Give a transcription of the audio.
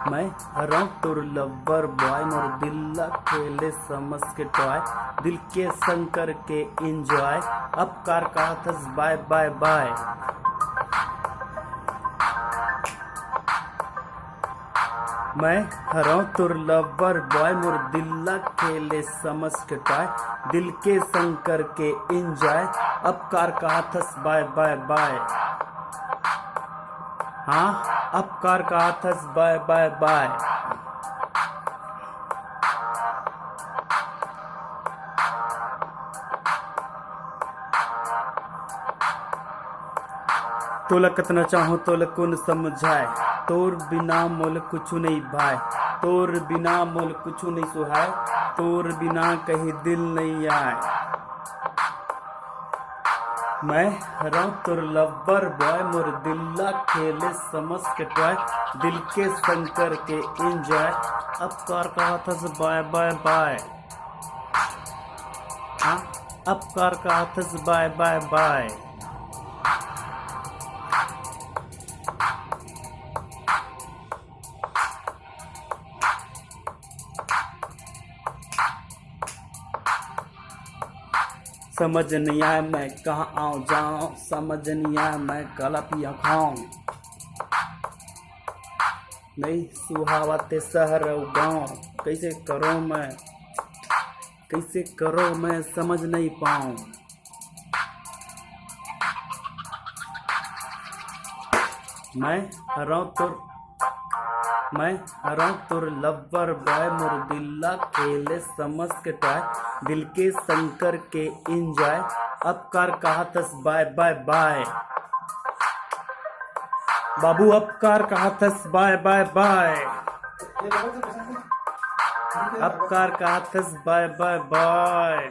मैं हराऊं तोर lover boy, मोर दिल खेले समझ के टॉय, दिल के संग करके इंजॉय, अब कार का थस बाय बाय बाय। मैं हराऊं तोर लवर बॉय, मोर दिल खेले समझ के टॉय, दिल के संग करके इंजॉय, अब कार का थस बाय बाय बाय। हाँ, अब कार का थस बाय बाय बाय। तोला कितना चाहूं तोला कौन समझाए, तोर बिना मोल कुछ नहीं भाई, तोर बिना मोल कुछ नहीं सुहाए, तोर बिना कहीं दिल नहीं आए। मैं हराऊं तोर लवर बॉय, मोर दिल खेले समझ के टॉय, दिल के संग करके इंजॉय, अब कार का थस बाय बाय बाय। हाँ, अब कार का थस बाय बाय बाय। समझ नहीं आया मैं कहाँ आऊँ जाऊँ, समझ नहीं आया मैं काला पिया खाऊं, नहीं सुहावते शहर गाँव, कैसे करो मैं, कैसे करो मैं समझ नहीं पाऊँ। मैं हराऊं तोर मैं हराऊं तोर लवर बॉय, मोर दिल खेले समझ के टॉय, दिल के संग करके इंजॉय, अब कार कहा थस बाय बाय बाय। बाबू अब कार कहा थस बाय बाय बाय, अब कार कहा थस बाय बाय बाय।